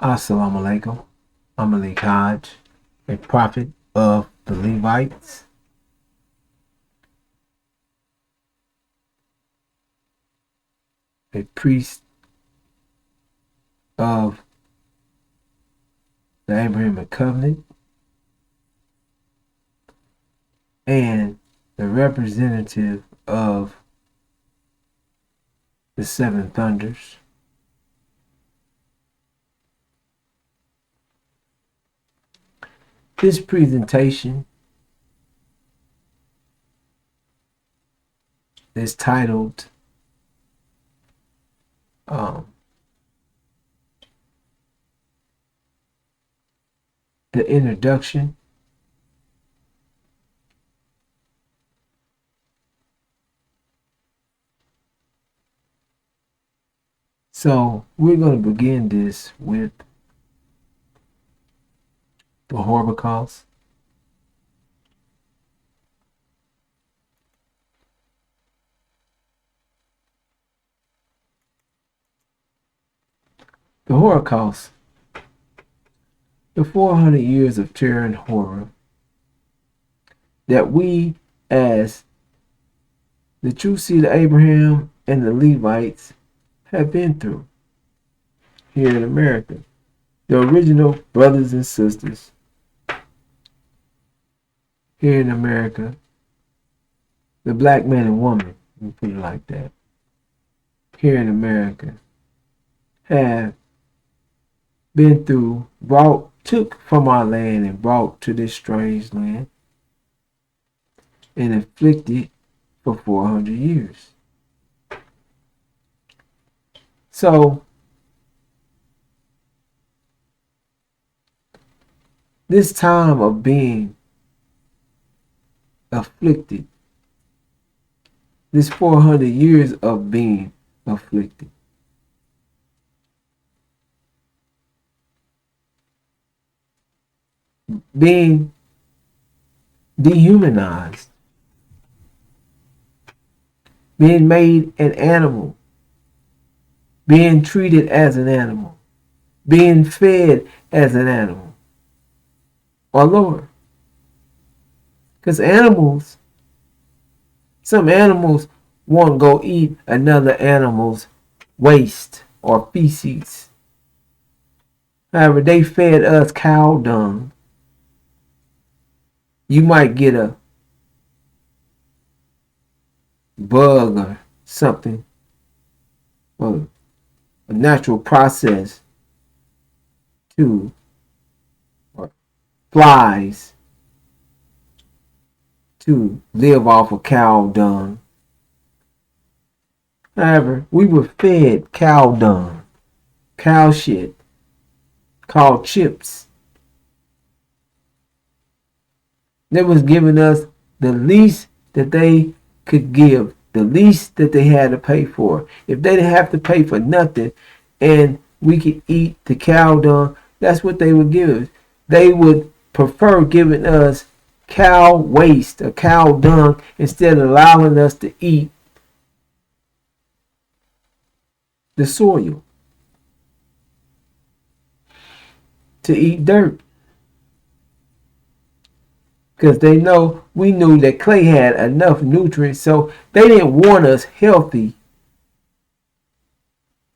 Assalamu alaikum. I'm Malik Hodge, a prophet of the Levites, a priest of the Abrahamic covenant, and the representative of the seven thunders. This presentation is titled The Introduction. So we're going to begin this with the Holocaust. The Holocaust, the 400 years of terror and horror that we, as the true seed of Abraham and the Levites, have been through here in America. The original brothers and sisters here in America, the black man and woman, let me put it like that, here in America, have been through, took from our land and brought to this strange land and inflicted for 400 years. So, this time of being afflicted, this 400 years of being afflicted, being dehumanized, being made an animal, being treated as an animal, being fed as an animal, or lower. Because some animals won't go eat another animal's waste or feces. However, they fed us cow dung. You might get a bug or something, or a natural process to, or flies to live off of cow dung. However, we were fed cow dung, cow shit, called chips. They was giving us the least that they could give, the least that they had to pay for. If they didn't have to pay for nothing and we could eat the cow dung, that's what they would give us. They would prefer giving us cow waste or cow dung instead of allowing us to eat the soil, to eat dirt. Because we knew that clay had enough nutrients, so they didn't want us healthy,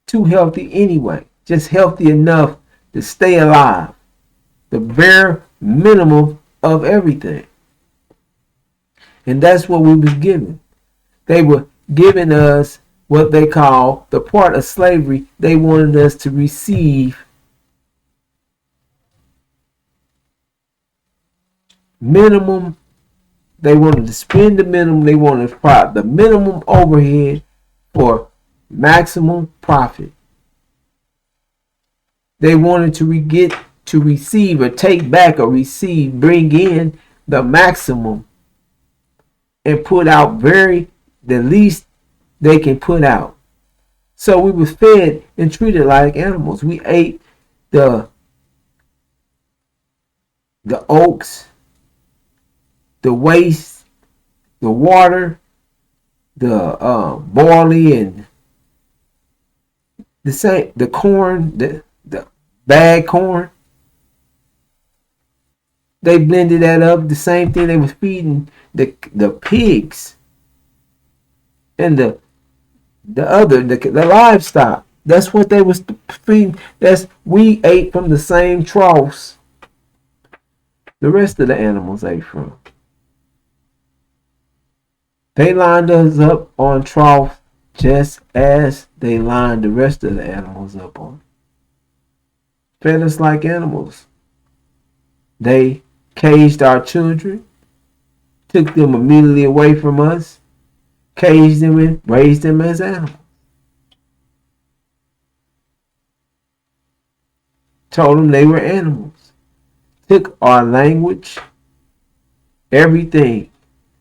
too healthy anyway, just healthy enough to stay alive, the bare minimum of everything. And that's what we was given. They were giving us what they call the part of slavery they wanted us to receive. Minimum, they wanted to spend the minimum, they wanted the minimum overhead for maximum profit. They wanted to receive or take back or receive, bring in the maximum and put out the least they can put out. So we were fed and treated like animals. We ate the oats, the waste, the water, the barley, and the corn, the bad corn. They blended that up. The same thing they was feeding the pigs and the livestock. That's what they was feeding. We ate from the same troughs the rest of the animals ate from. They lined us up on troughs just as they lined the rest of the animals up on. Fed us like animals. They caged our children, took them immediately away from us, caged them and raised them as animals. Told them they were animals. Took our language, everything,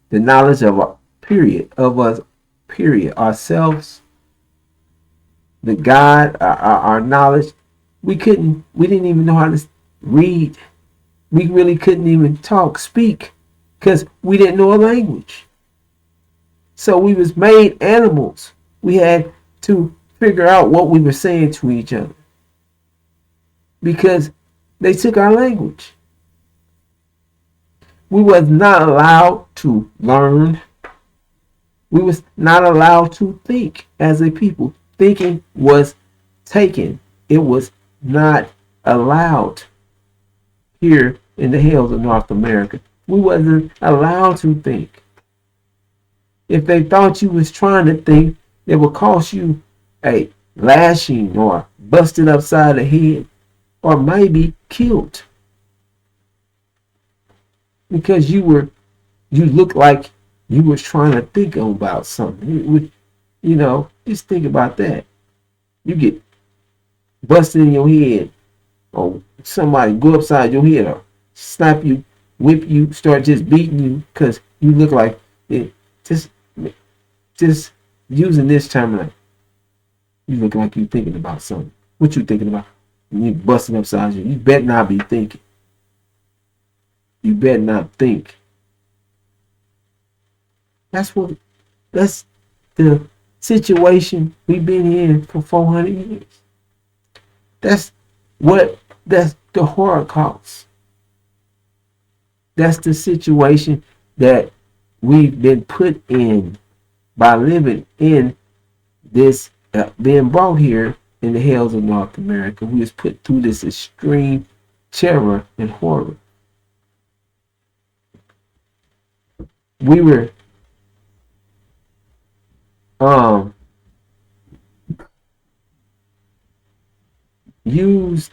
the knowledge of our ourselves, the God, our knowledge. We didn't even know how to read. We really couldn't even speak, because we didn't know a language. So we was made animals. We had to figure out what we were saying to each other, because they took our language. We was not allowed to learn. We was not allowed to think as a people. Thinking was taken. It was not allowed here in the hills of North America. We wasn't allowed to think. If they thought you was trying to think, it would cost you a lashing or busted upside the head or maybe killed, because you looked like you was trying to think about something. Just think about that. You get busted in your head, or somebody go upside your head or slap you, whip you, start just beating you because you look like it. Just using this term, you look like you thinking about something. What you thinking about? When you busting upside you better not be thinking. You better not think. That's the situation we've been in for 400 years. That's the Holocaust. That's the situation that we've been put in by living in this, being brought here in the hills of North America. We was put through this extreme terror and horror. We were used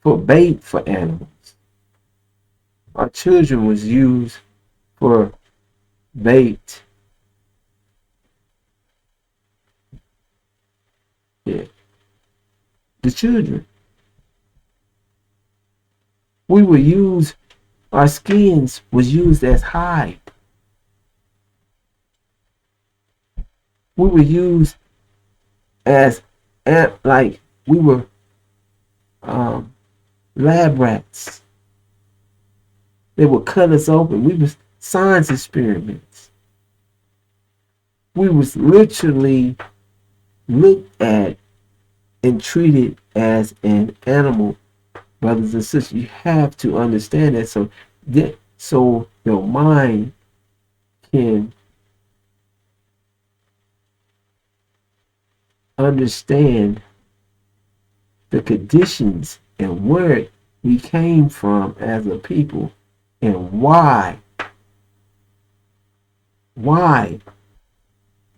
for bait for animals. Our children was used for bait. Yeah. The children. Our skins was used as hide. We were used as we were lab rats. They would cut us open. We was science experiments. We was literally looked at and treated as an animal, brothers and sisters. You have to understand that, so your mind can understand the conditions and where we came from as a people, and why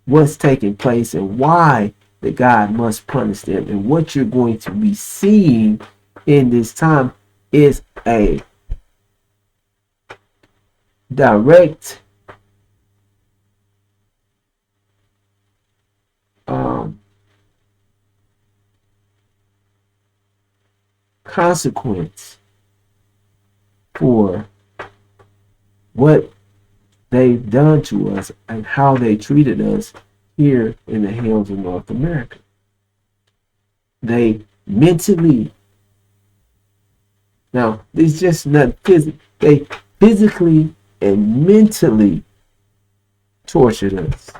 what's taking place, and why that God must punish them. And what you're going to be seeing in this time is a direct consequence for what they've done to us and how they treated us here in the hills of North America. They mentally, now it's just not physical, they physically and mentally tortured us.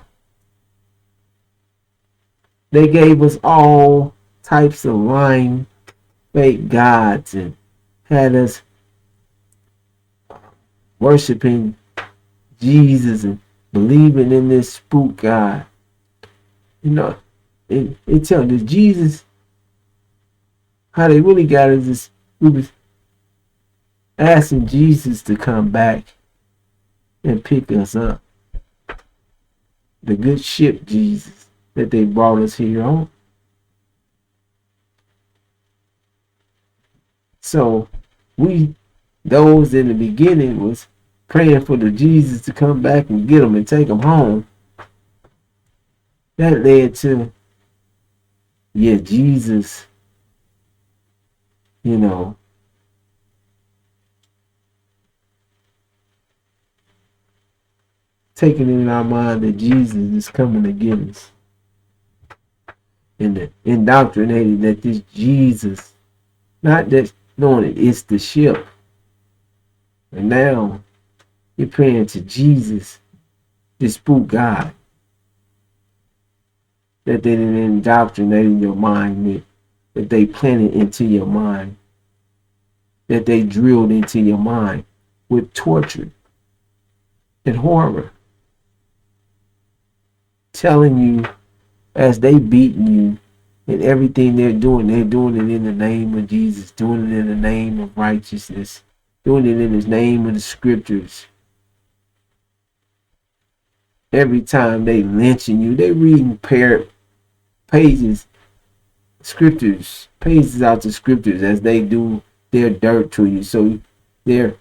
They gave us all types of lying fake gods and had us worshiping Jesus and believing in this spook God. You know, it tells the Jesus, how they really got is this. We was asking Jesus to come back and pick us up. The good ship Jesus that they brought us here on. So we, those in the beginning, was praying for the Jesus to come back and get them and take them home. That led to, yeah, Jesus, you know, taking it in our mind that Jesus is coming to get us. And the indoctrinating that this Jesus, not that knowing it, it's the ship. And now you're praying to Jesus, this spook God, that they didn't indoctrinate in your mind with, that they planted into your mind, that they drilled into your mind with torture and horror, telling you as they beating you and everything they're doing it in the name of Jesus, doing it in the name of righteousness, doing it in the name of the scriptures. Every time they lynching you, they reading pages, scriptures, pages out the scriptures as they do their dirt to you. So they're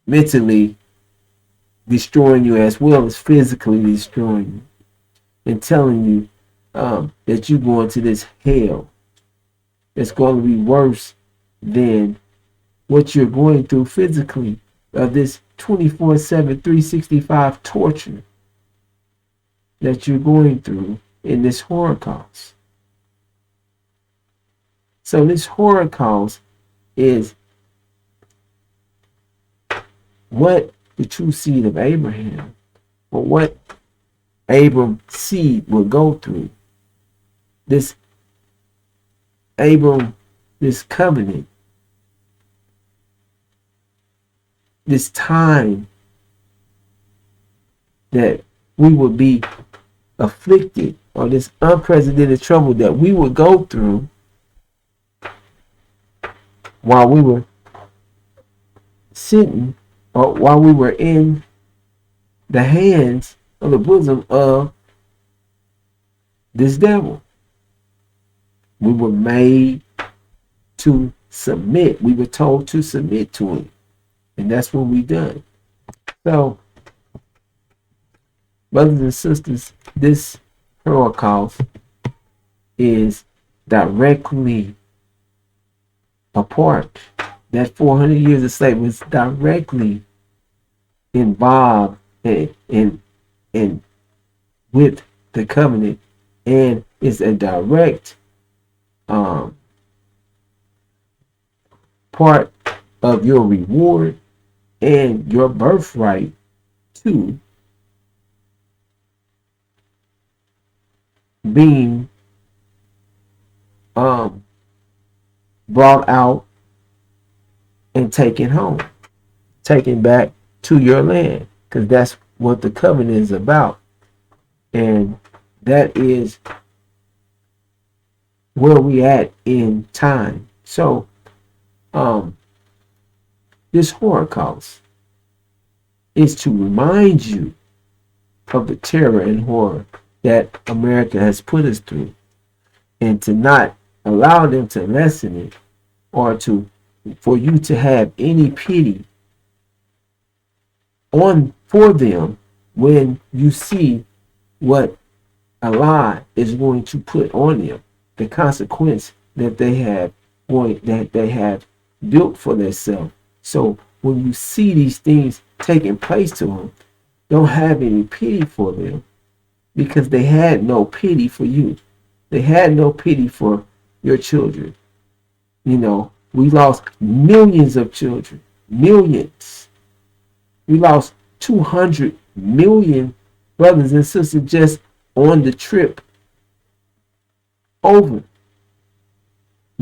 mentally destroying you as well as physically destroying you and telling you that you're going to this hell that's going to be worse than what you're going through physically, of this 24/7, 365 torture that you're going through in this Holocaust. So this Holocaust is what the true seed of Abraham, or what Abram's seed will go through. This covenant, this time that we would be afflicted, or this unprecedented trouble that we would go through while we were sitting, or while we were in the hands of the bosom of this devil. We were made to submit. We were told to submit to him. And that's what we done. So, brothers and sisters, this Holocaust is directly a part. That 400 years of slavery was directly involved in with the covenant, and is a direct part of your reward and your birthright to being brought out and taken home, taken back to your land, because that's what the covenant is about. And that is where we at in time. So this Holocaust is to remind you of the terror and horror that America has put us through, and to not allow them to lessen it, or for you to have any pity for them when you see what Allah is going to put on them, the consequence that they have built for themselves. So when you see these things taking place to them, don't have any pity for them, because they had no pity for you. They had no pity for your children. You know, we lost millions of children. Millions. We lost 200 million brothers and sisters just on the trip over.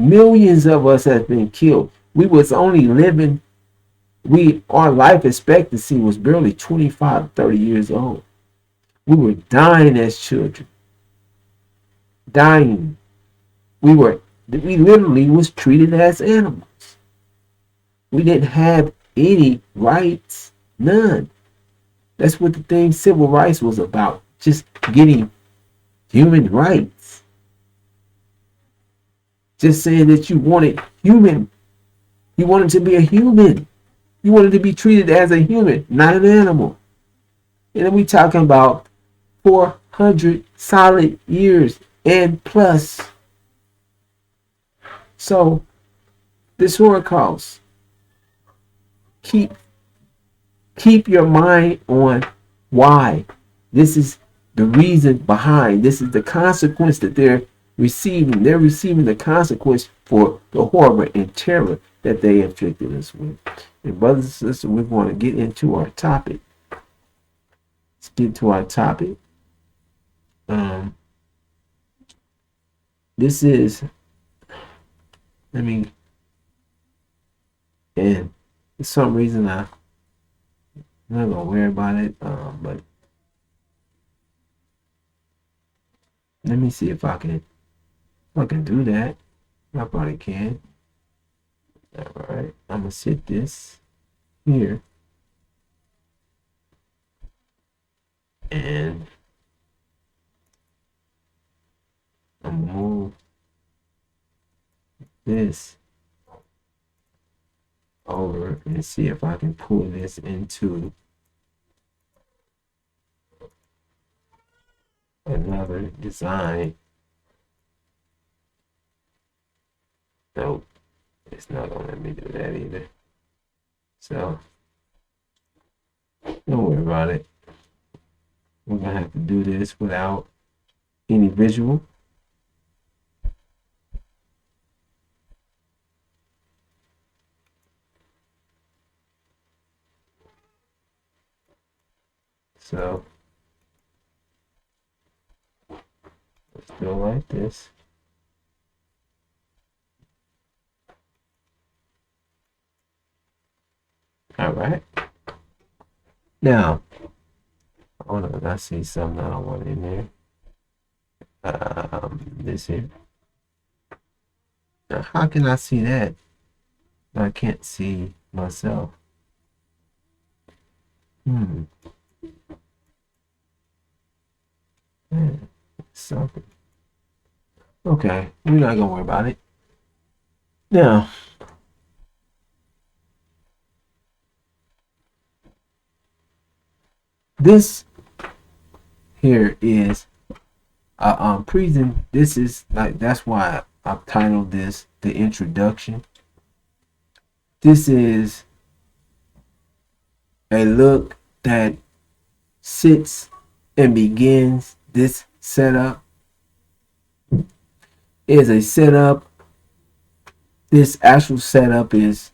Millions of us have been killed. We was only living, our life expectancy was barely 25, 30 years old. We were dying as children. Dying. We literally was treated as animals. We didn't have any rights. None. That's what the thing civil rights was about. Just getting human rights. Just saying that you wanted human. You wanted to be a human. You wanted to be treated as a human, not an animal. And then we talking about 400 solid years and plus. So this Holocaust, keep your mind on why. This is the reason behind. This is the consequence that they're receiving. They're receiving the consequence for the horror and terror that they inflicted us with. And brothers and sisters, we want to get into our topic. Let's get to our topic. This is, and for some reason I'm not gonna worry about it, but let me see if I can do that. I probably can. Alright, I'm gonna set this here and I'm gonna move this over and see if I can pull this into another design. Nope, it's not gonna let me do that either. So don't worry about it. We're gonna have to do this without any visual. So let's do it like this. All right. Now, hold on. I see something I don't want in there. This here. Now, how can I see that? I can't see myself. Something. Okay, we're not gonna worry about it. Now, this here is a prison. This is like, that's why I've titled this the introduction. This is a look that sits and begins this setup. Is a setup. This actual setup is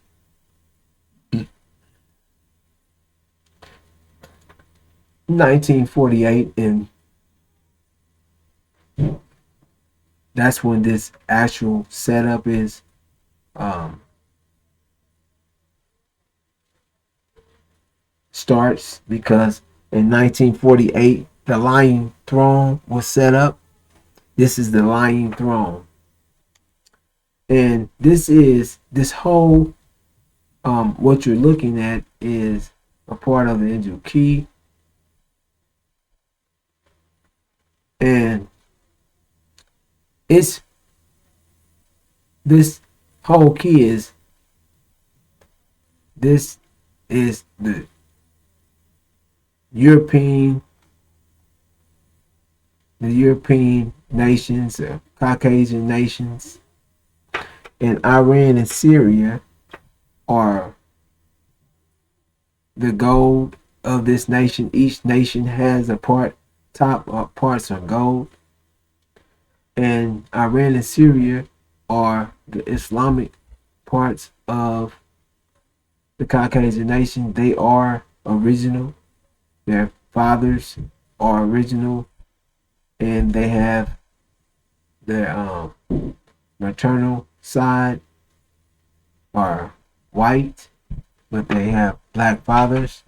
1948, and that's when this actual setup is starts, because in 1948 the lying throne was set up. This is the lying throne, and this whole what you're looking at is a part of the angel key, and it's this whole key is the European nations, Caucasian nations, and Iran and Syria are the gold of this nation. Each nation has a top parts are gold, and Iran and Syria are the Islamic parts of the Caucasian nation. They are original. Their fathers are original, and they have their maternal side are white, but they have black fathers.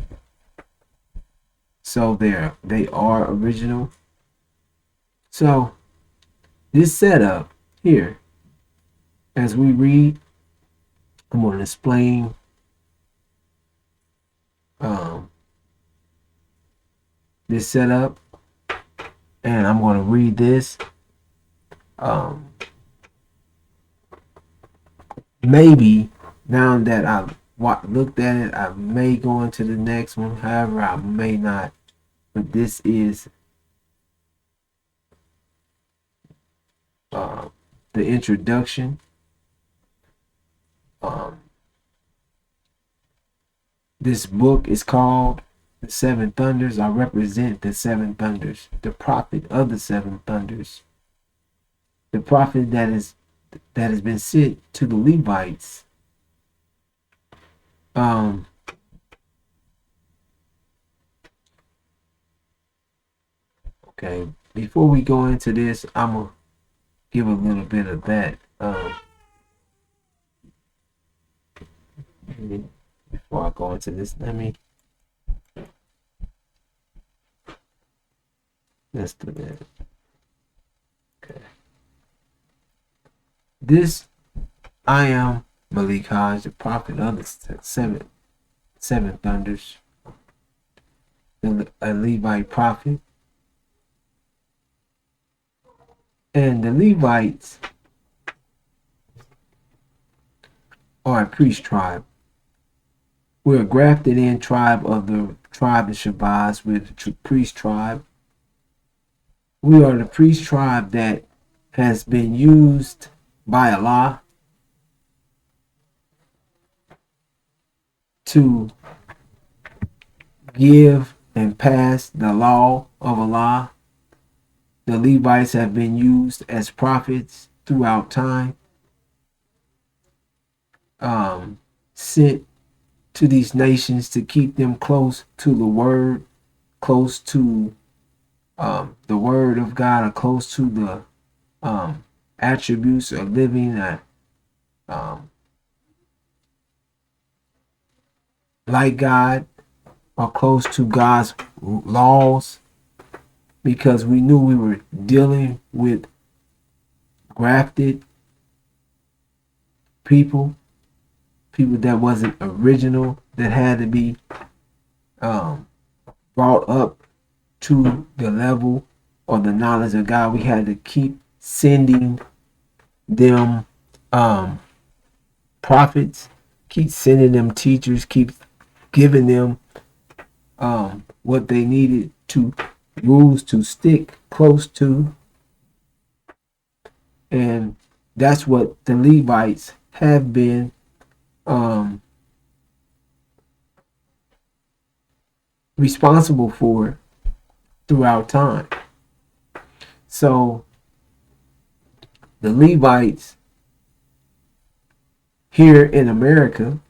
So they are original. So this setup here, as we read, I'm going to explain this setup, and I'm going to read this. Maybe now that I've looked at it, I may go into the next one. However, I may not. But this is the introduction. This book is called The Seven Thunders. I represent the seven thunders, the prophet of the seven thunders, the prophet that has been sent to the Levites. Okay, before we go into this, I'm gonna give a little bit of that. Before I go into this, let's do that. Okay. This, I am Malik Hodge, the prophet of the seven thunders, a Levite prophet. And the Levites are a priest tribe. We're a grafted in tribe of the tribe of Shabazz. We're the priest tribe. We are the priest tribe that has been used by Allah to give and pass the law of Allah. The Levites have been used as prophets throughout time, sent to these nations to keep them close to the word, close to the word of God, or close to the attributes of living like God, or close to God's laws, because we knew we were dealing with grafted people that wasn't original, that had to be brought up to the level or the knowledge of God. We had to keep sending them prophets, keep sending them teachers, keep giving them what they needed, to rules to stick close to. And that's what the Levites have been responsible for throughout time. So the Levites here in America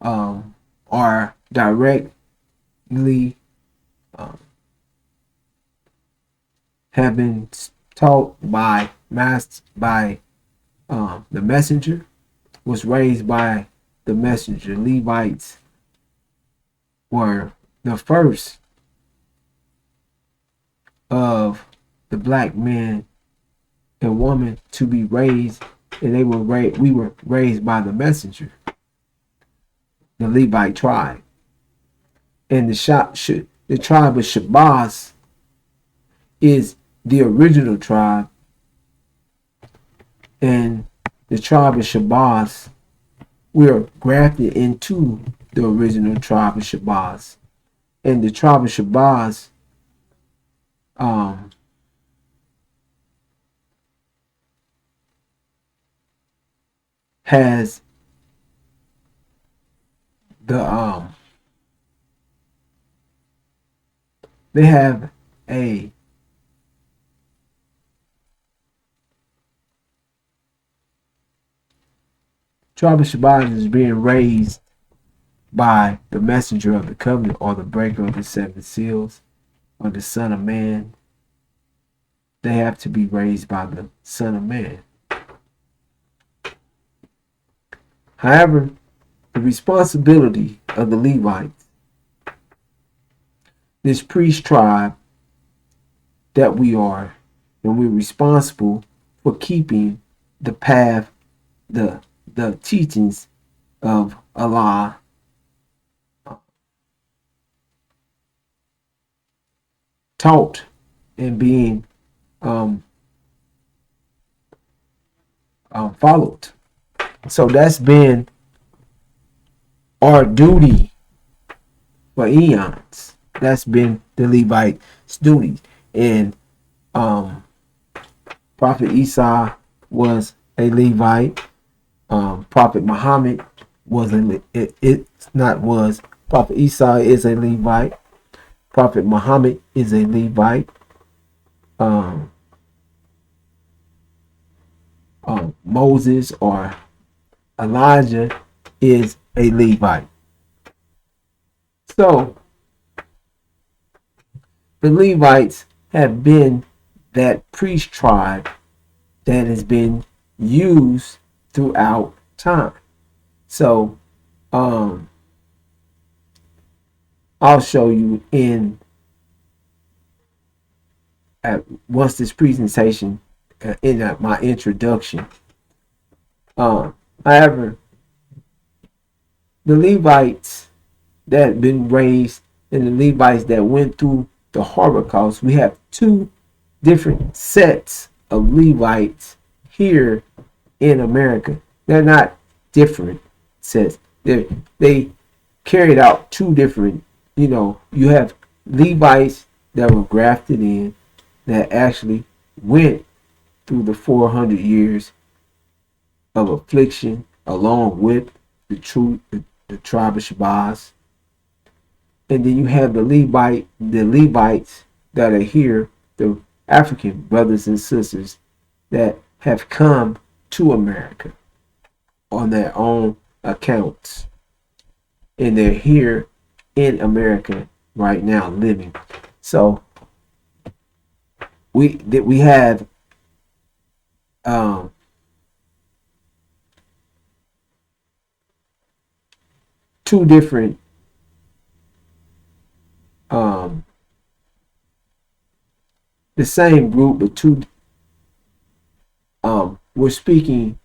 are directly have been taught by the messenger, was raised by the messenger. Levites were the first of the black men and women to be raised, and we were raised by the messenger, the Levite tribe. And the tribe of Shabazz is the original tribe, and the tribe of Shabazz, we are grafted into the original tribe of Shabazz. And the tribe of Shabazz has they have a tribe of Shabazz is being raised by the messenger of the covenant, or the breaker of the seven seals, or the Son of Man. They have to be raised by the Son of Man. However, the responsibility of the Levites, this priest tribe that we are, and we're responsible for keeping the path, the teachings of Allah taught and being followed. So that's been our duty for eons. That's been the Levite's duty. And Prophet Isa was a Levite. Prophet Muhammad was Prophet Isa is a Levite. Prophet Muhammad is a Levite. Moses or Elijah is a Levite. So the Levites have been that priest tribe that has been used throughout time. So I'll show you once this presentation in my introduction. However, the Levites that have been raised and the Levites that went through the Holocaust, we have two different sets of Levites here in America. They're not different sets. They carried out two different, you have Levites that were grafted in that actually went through the 400 years of affliction along with the tribe of Shabazz. And then you have the Levites that are here, the African brothers and sisters that have come to America on their own accounts. And they're here in America right now living. So we have two different the same group, but two we're speaking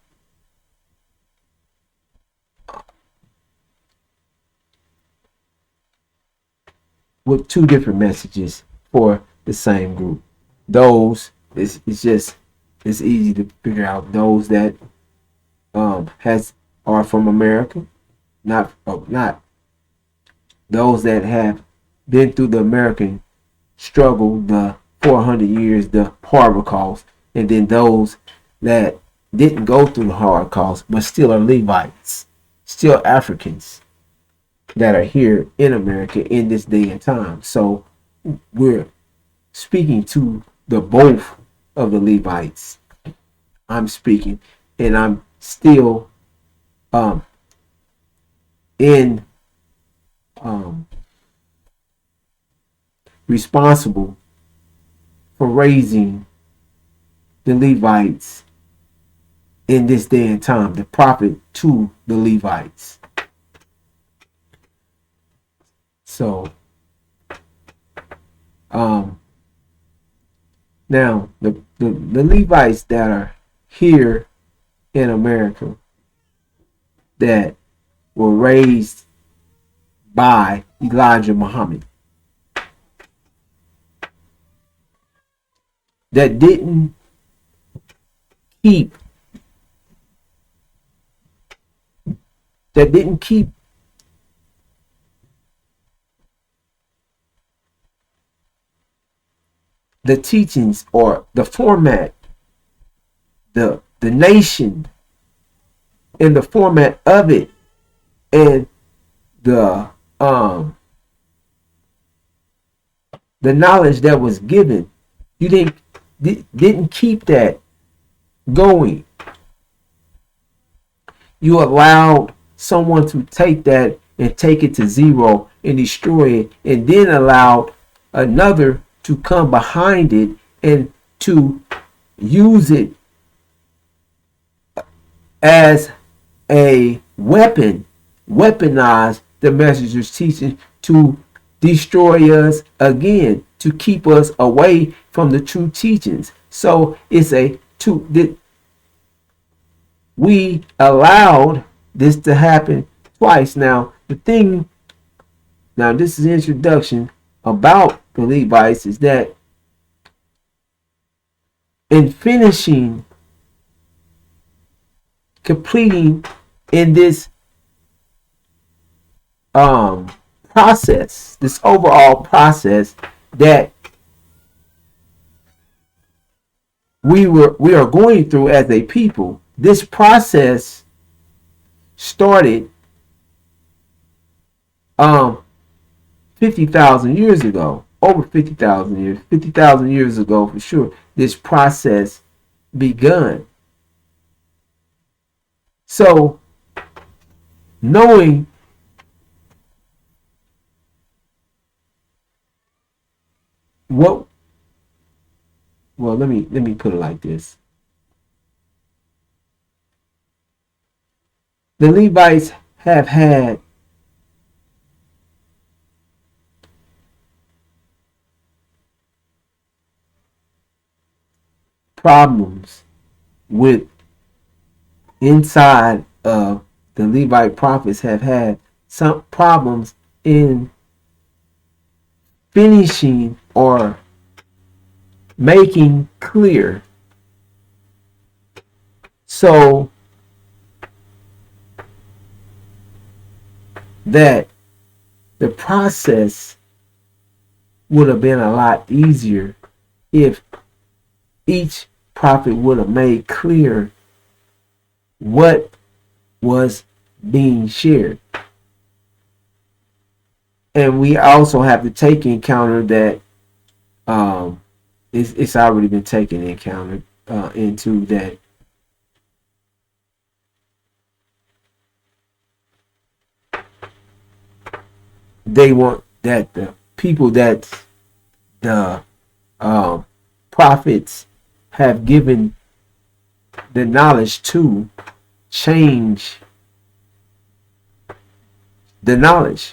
with two different messages for the same group. Those it's easy to figure out. Those that are from America, not those that have been through the American struggle, the 400 years, the Holocaust, and then those that didn't go through the Holocaust but still are Levites, still Africans that are here in America in this day and time. So we're speaking to the both of the Levites. I'm speaking, and I'm still responsible for raising the Levites in this day and time, the prophet to the Levites. So now the Levites that are here in America that were raised by Elijah Muhammad, that didn't keep the teachings or the format, the nation in the format of it, and the knowledge that was given. You didn't keep that going. You allowed someone to take that and take it to zero and destroy it, and then allowed another to come behind it and to use it as a weaponize the messenger's teaching to destroy us again, to keep us away from the true teachings. So it's we allowed this to happen twice. Now this is introduction about the Levites, is that in finishing, completing in this process, this overall process that we are going through as a people. This process started 50,000 years ago, over 50,000 years ago for sure. This process begun. So knowing what, well, let me put it like this. The Levites have had problems with inside of the Levite prophets, have had some problems in finishing or making clear. So that the process would have been a lot easier if each prophet would have made clear what was being shared. And we also have to take encounter that it's already been taken into that they want that the people that the prophets have given the knowledge to change the knowledge,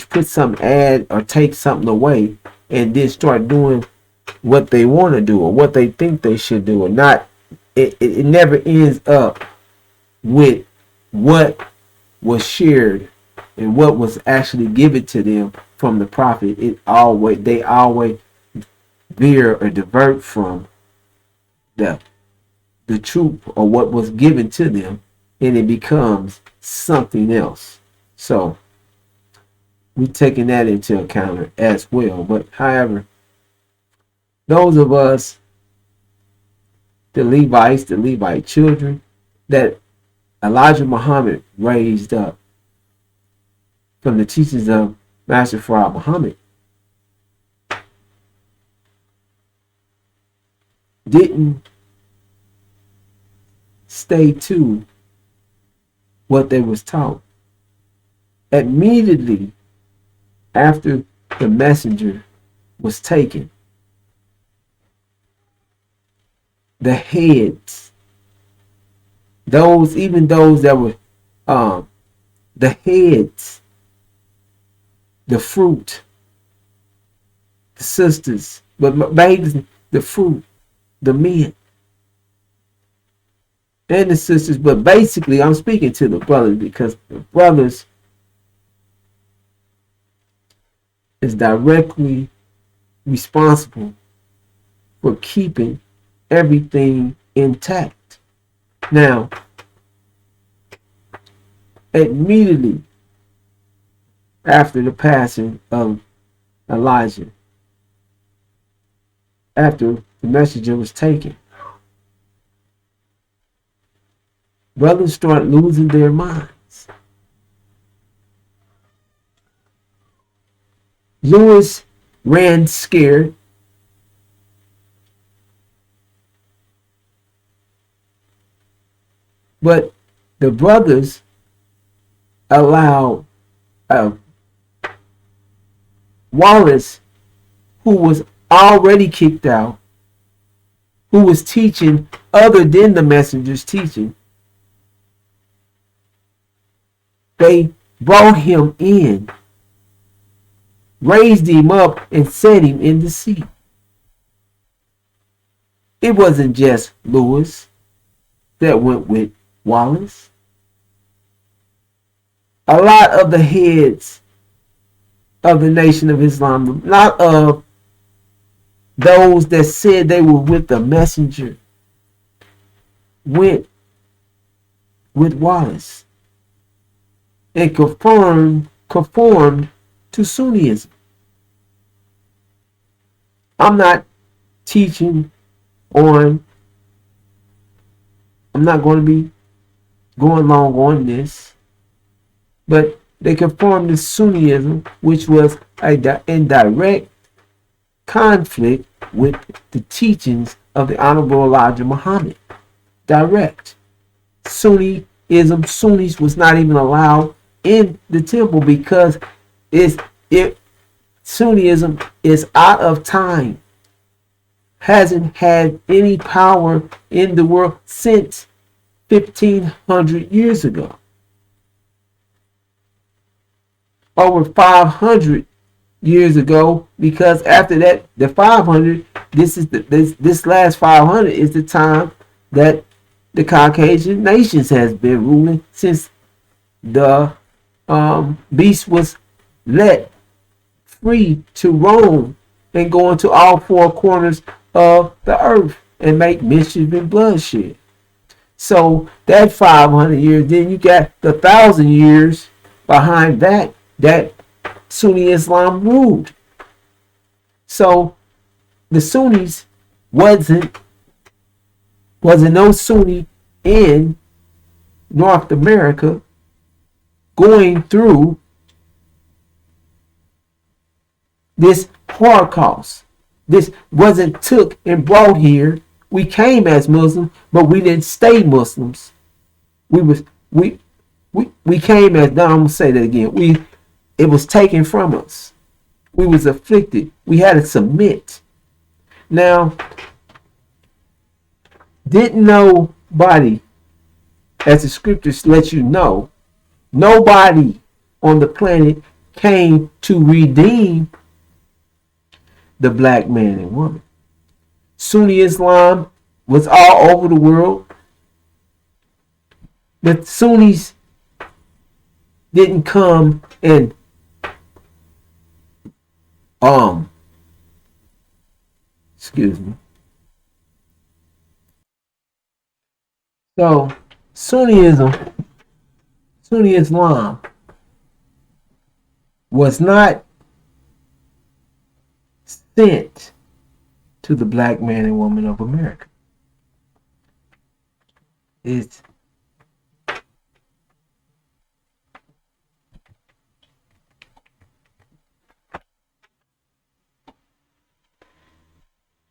put some add or take something away, and then start doing what they want to do or what they think they should do, or not. It never ends up with what was shared and what was actually given to them from the prophet. They always veer or divert from the truth or what was given to them, and it becomes something else. So we're taking that into account as well. But however, those of us, the Levites, the Levite children that Elijah Muhammad raised up from the teachings of Master Farad Muhammad, didn't stay to what they was taught. Immediately after the messenger was taken, the heads, those that were the heads, the fruit, the sisters, but babies, the fruit, the men and the sisters, but basically I'm speaking to the brothers, because the brothers is directly responsible for keeping everything intact. Now, immediately after the passing of Elijah, after the messenger was taken, brothers start losing their minds. Lewis ran scared. But the brothers allowed Wallace, who was already kicked out, who was teaching other than the messenger's teaching, they brought him in, raised him up, and set him in the seat. It wasn't just Lewis that went with Wallace. A lot of the heads of the Nation of Islam, a lot of those that said they were with the messenger, went with Wallace and conformed to Sunnism. I'm not teaching on, I'm not going to be going long on this, but they conformed to Sunnism, which was in direct conflict with the teachings of the Honorable Elijah Muhammad. Direct. Sunnis was not even allowed in the temple because Sunnism is out of time. Hasn't had any power in the world since 1500 years ago. Over 500 years ago, because after that, the 500, this last 500 is the time that the Caucasian nations has been ruling since the beast was let free to roam and go into all four corners of the earth and make mischief and bloodshed. So that 500 years, then you got the 1,000 years behind that Sunni Islam ruled. So the Sunnis wasn't no Sunni in North America going through this Holocaust. This wasn't took and brought here. We came as Muslims, but we didn't stay Muslims. We came as, no, I'm gonna say that again. It was taken from us. We was afflicted. We had to submit. Now, didn't nobody, as the scriptures let you know, nobody on the planet came to redeem the black man and woman. Sunni Islam was all over the world. The Sunnis didn't come and excuse me. So Sunni Islam was not sent to the black man and woman of America. It's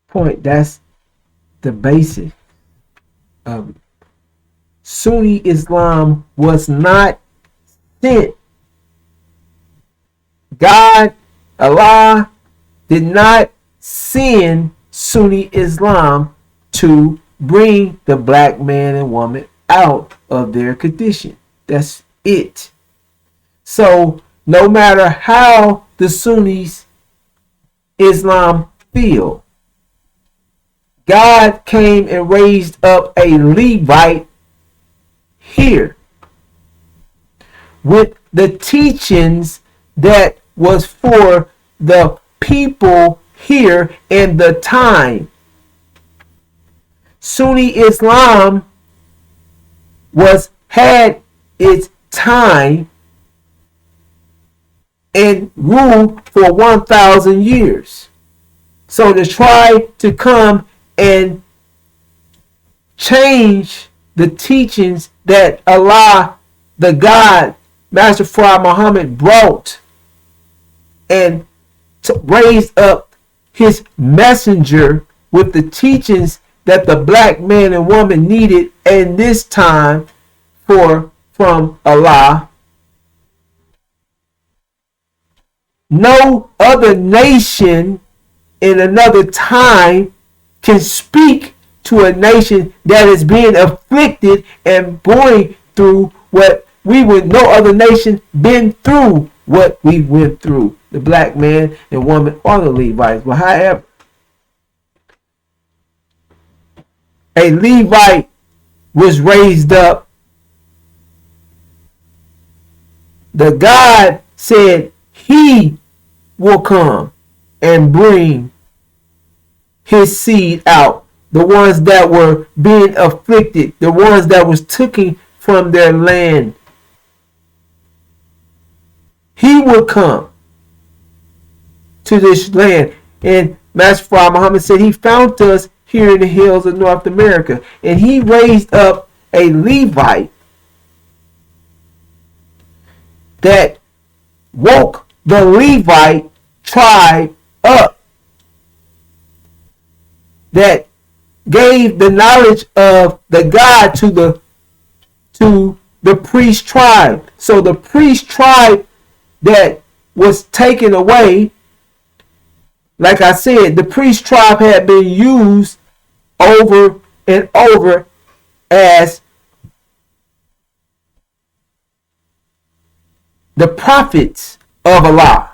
point. That's the basic of it. Sunni Islam was not sent. God, Allah, did not send Sunni Islam to bring the black man and woman out of their condition. That's it. So no matter how the Sunnis Islam feel, God came and raised up a Levite here with the teachings that was for the people here in the time. Sunni Islam had its time and ruled for 1,000 years. So to try to come and change the teachings that Allah, the God, Master Prophet Muhammad brought and to raise up his messenger with the teachings that the black man and woman needed in this time from Allah. No other nation in another time can speak to a nation that is being afflicted and going through what no other nation been through what we went through. The black man and woman or the Levites. But however, a Levite was raised up. The God said he will come and bring his seed out. The ones that were being afflicted, the ones that was taken from their land. He will come to this land. And Master Prophet Muhammad said he found us here in the hills of North America. And he raised up a Levite that woke the Levite tribe up, that gave the knowledge of the God to the priest tribe. So the priest tribe that was taken away, like I said, the priest tribe had been used over and over as the prophets of Allah.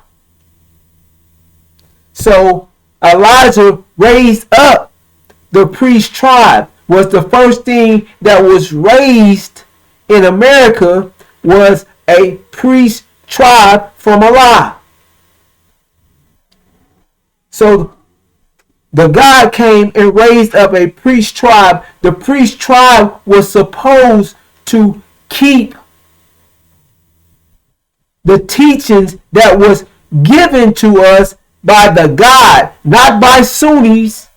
So Elijah raised up the priest tribe. Was the first thing that was raised in America was a priest tribe from Allah. So the God came and raised up a priest tribe. The priest tribe was supposed to keep the teachings that was given to us by the God, not by Sunnis,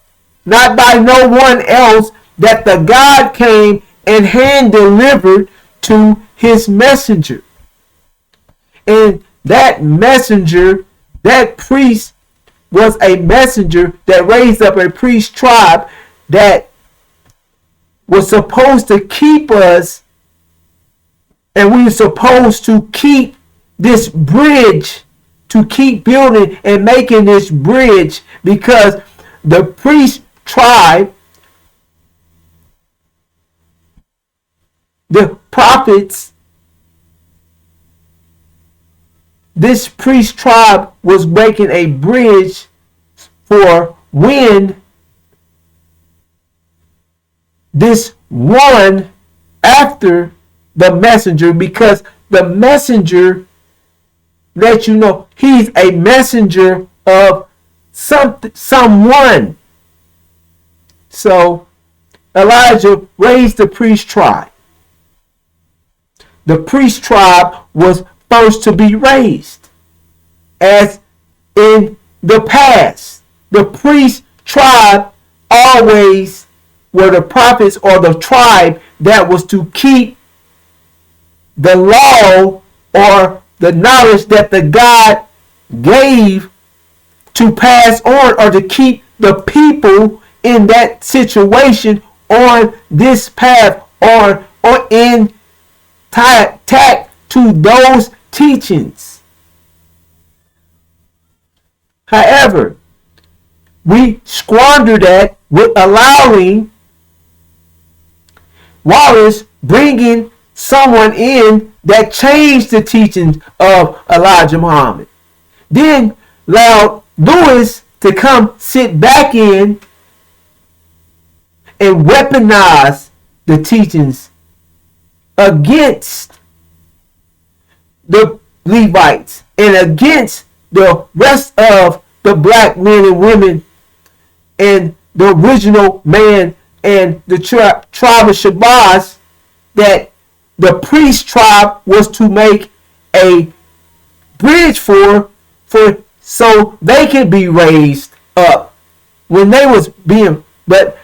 not by no one else, that the God came and hand delivered to his messenger. And that messenger, that priest, was a messenger that raised up a priest tribe that was supposed to keep us, and we were supposed to keep this bridge, to keep building and making this bridge, because the priest tribe, the prophets, this priest tribe was making a bridge for when this one after the messenger, because the messenger let you know he's a messenger of someone. So Elijah raised the priest tribe. The priest tribe was first to be raised. As in the past, the priest tribe always were the prophets or the tribe that was to keep the law or the knowledge that the God gave to pass on, or to keep the people in that situation on this path, or in tact to those teachings. However, we squander that with allowing Wallace bringing someone in that changed the teachings of Elijah Muhammad. Then allowed Lewis to come sit back in and weaponize the teachings against the Levites and against the rest of the black men and women and the original man and the tribe of Shabazz, that the priest tribe was to make a bridge for so they could be raised up when they was being. But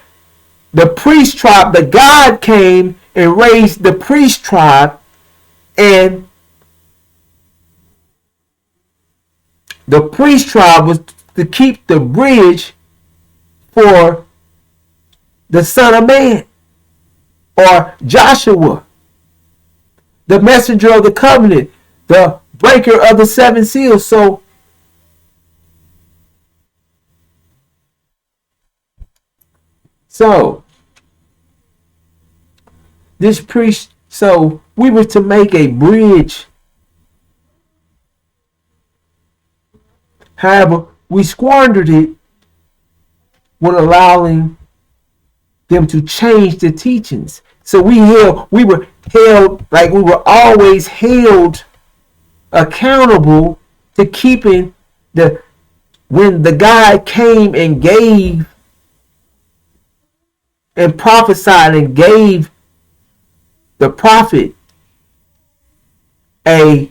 the priest tribe, the God came and raised the priest tribe, and the priest tribe was to keep the bridge for the Son of Man, or Joshua, the messenger of the covenant, the breaker of the seven seals. So this priest, so We were to make a bridge. However, we squandered it with allowing them to change the teachings. So we were held, like we were always held accountable to keeping when the guy came and gave and prophesied and gave the prophet a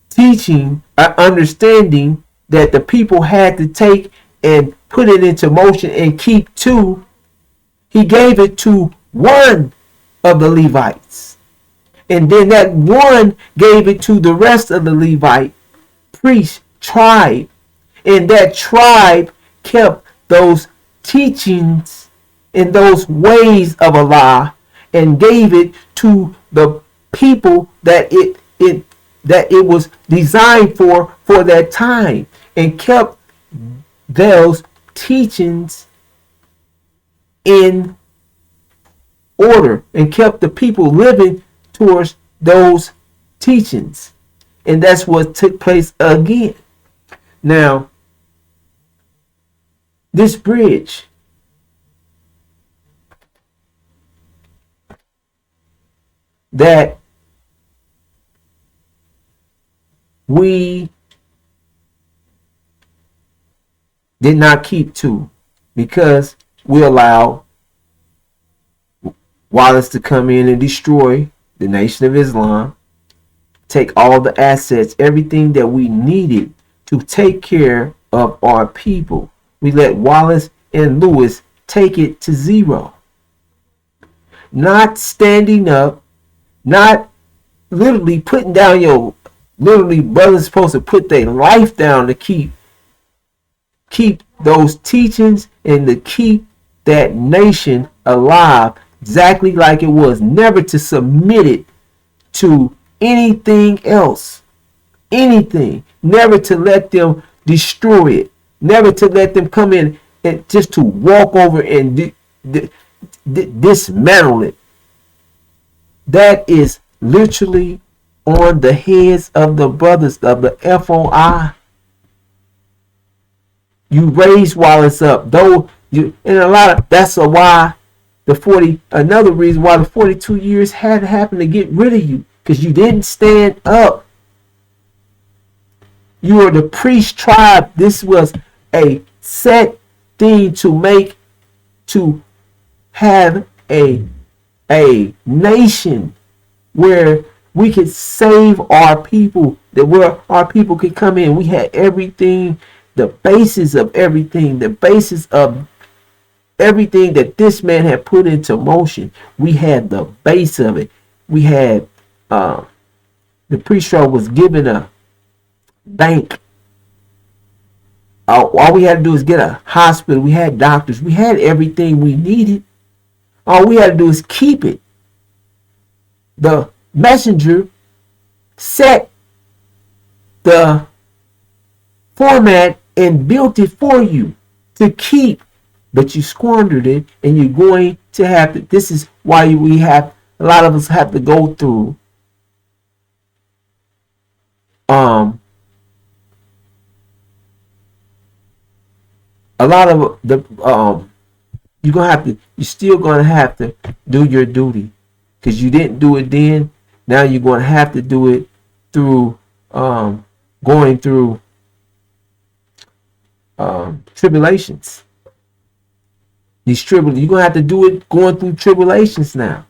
teaching, an understanding that the people had to take and put it into motion and keep to, he gave it to one of the Levites. And then that one gave it to the rest of the Levite priest tribe. And that tribe kept those teachings and those ways of Allah and gave it to the people that it was designed for that time, and kept those teachings in order and kept the people living towards those teachings. And that's what took place again. Now, this bridge that we did not keep to, because we allowed Wallace to come in and destroy the Nation of Islam, take all the assets, everything that we needed to take care of our people. We let Wallace and Lewis take it to zero. Not standing up, not literally putting down brothers supposed to put their life down to keep those teachings and to keep that nation alive exactly like it was, never to submit it to anything else, anything, never to let them destroy it, never to let them come in and just to walk over and dismantle it. That is literally on the heads of the brothers of the FOI. You raise Wallace up, though you, and a lot of that's why another reason why the 42 years had to happen to get rid of you, because you didn't stand up. You are the priest tribe. This was a set thing to have a nation where we could save our people, that where our people could come in. We had everything, the basis of everything, the basis of everything that this man had put into motion. We had the base of it. We had the priesthood was given a bank. All we had to do is get a hospital. We had doctors. We had everything we needed. All we had to do is keep it. The messenger set the format and built it for you to keep, but you squandered it, and you're going to have to. This is why we have, a lot of us have to go through a lot of the you're still gonna have to do your duty, because you didn't do it then. Now you're gonna have to do it through going through tribulations. You're gonna have to do it going through tribulations now,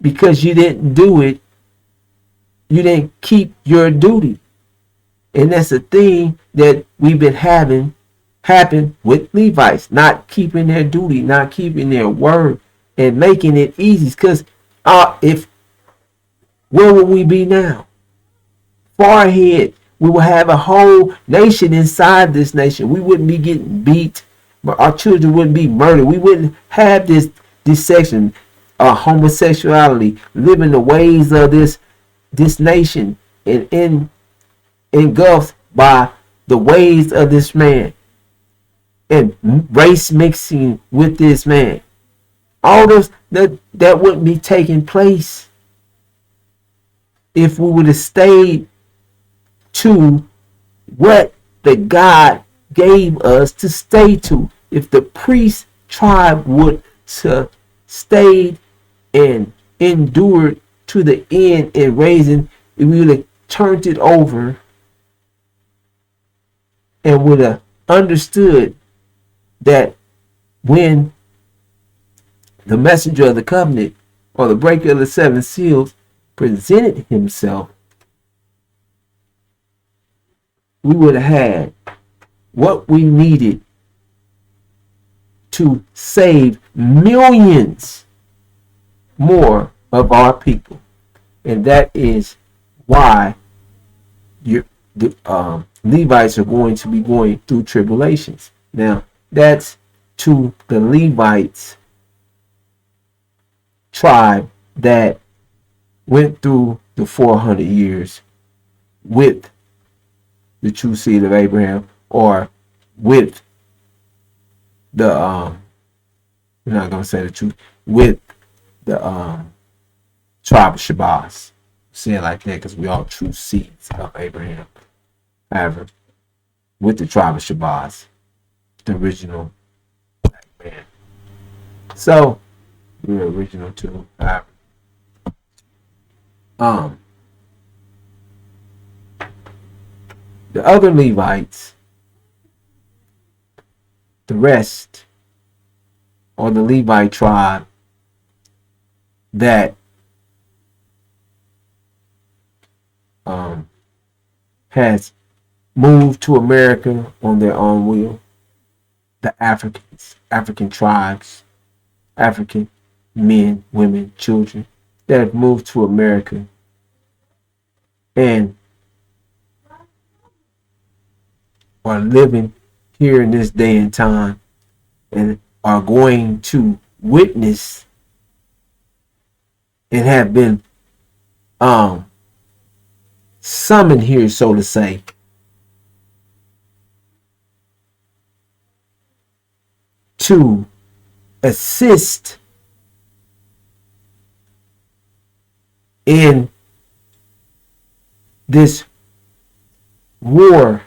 because you didn't do it. You didn't keep your duty, and that's the thing that we've been having happen with Levites, not keeping their duty, not keeping their word, and making it easy. Because where would we be now? Far ahead. We will have a whole nation inside this nation. We wouldn't be getting beat. Our children wouldn't be murdered. We wouldn't have this section, homosexuality, living the ways of this nation, and engulfed by the ways of this man, and race mixing with this man. All those that wouldn't be taking place. if we would have stayed to what the God gave us to stay to. If the priest tribe would have stayed and endured to the end in raising, if we would have turned it over and would have understood that when the messenger of the covenant or the breaker of the seven seals presented himself, we would have had what we needed to save millions more of our people. And that is why the Levites are going to be going through tribulations. Now, that's to the Levites tribe that went through the 400 years with the true seed of Abraham, or with the we're not gonna say the truth, with the tribe of Shabazz. Say it like that because we all true seeds of Abraham. However, with the tribe of Shabazz, the original black man. So we're original too. However, the other Levites, the rest, or the Levite tribe that has moved to America on their own will, the African tribes, African men, women, children that have moved to America and are living here in this day and time and are going to witness and have been summoned here, so to say, to assist in this war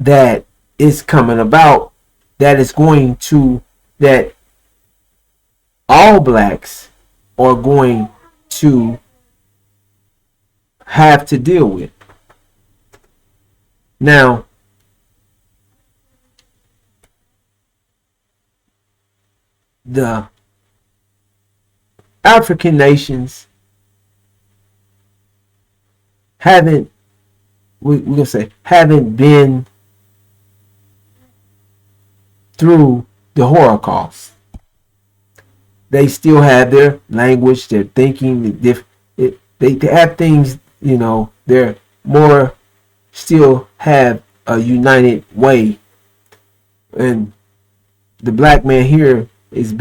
that is coming about, that is going to, that all blacks are going to have to deal with. Now, the African nations haven't, we're gonna say, haven't been through the Holocaust. They still have their language, their thinking. They have things, they're more, still have a united way. And the black man here is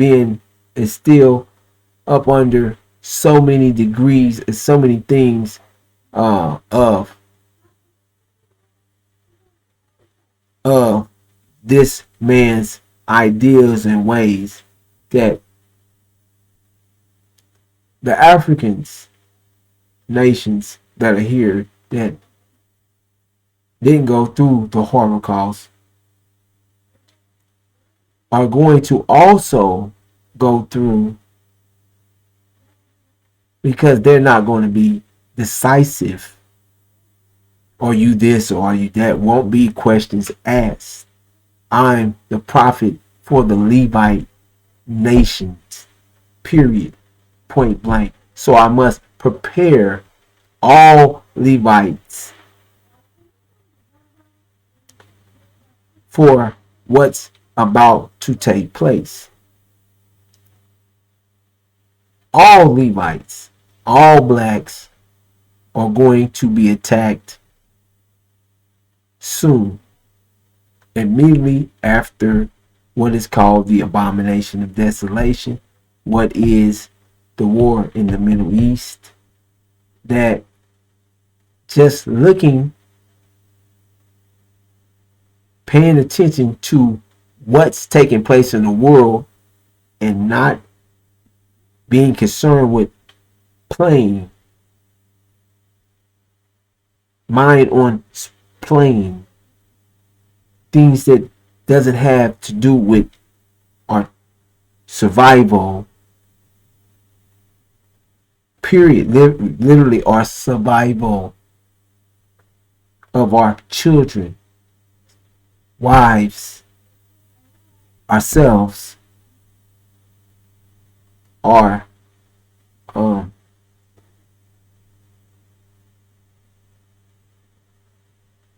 still up under so many degrees and so many things of this man's ideas and ways, that the Africans nations that are here that didn't go through the Holocaust are going to also go through, because they're not going to be decisive. Are you this or are you that? Won't be questions asked. I'm the prophet for the Levite nations, period, point blank. So I must prepare all Levites for what's about to take place. All Levites, all blacks are going to be attacked soon, immediately after what is called the abomination of desolation, what is the war in the Middle East, that just looking, paying attention to what's taking place in the world and not being concerned with plane, mind on plane, things that doesn't have to do with our survival, period. Literally our survival of our children, wives, ourselves, our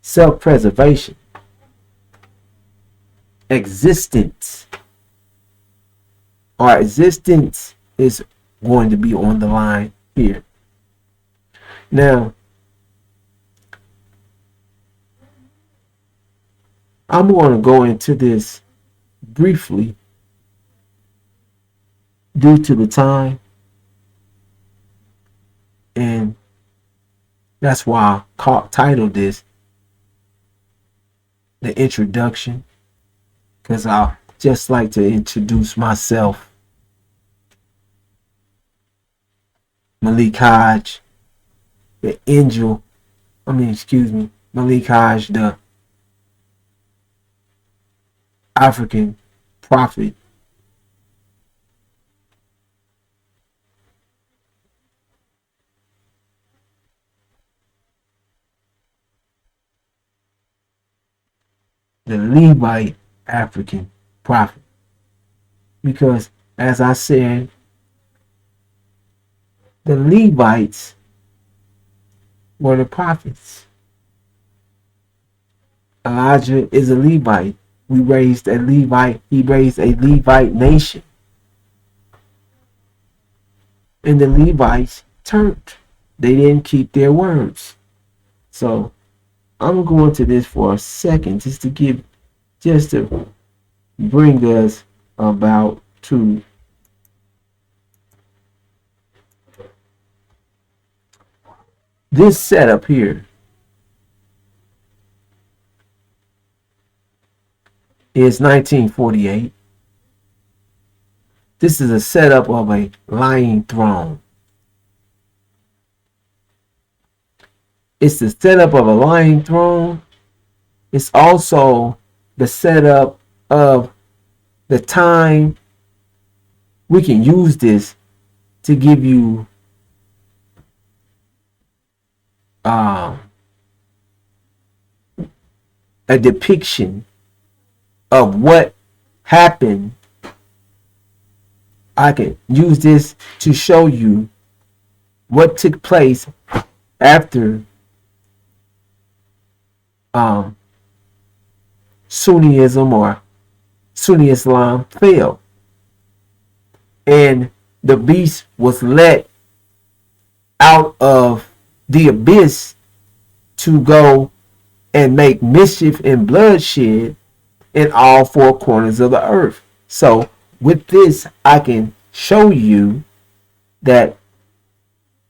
self-preservation, existence. Our existence is going to be on the line here. Now, I'm going to go into this briefly due to the time, and that's why I titled this the introduction, because I just like to introduce myself. Malik Hodge, the angel. Malik Hodge, the African prophet. The Levite African prophet. Because, as I said, the Levites were the prophets. Elijah is a Levite. We raised a Levite. He raised a Levite nation. And the Levites turned. They didn't keep their words. So I'm going to this for a second just to bring us about to this setup here is 1948. This is a setup of a lying throne. It's the setup of a lying throne. It's also the setup of the time. We can use this to give you a depiction of what happened. I can use this to show you what took place after Sunnism or Sunni Islam fell, and the beast was let out of the abyss to go and make mischief and bloodshed in all four corners of the earth. So with this, I can show you that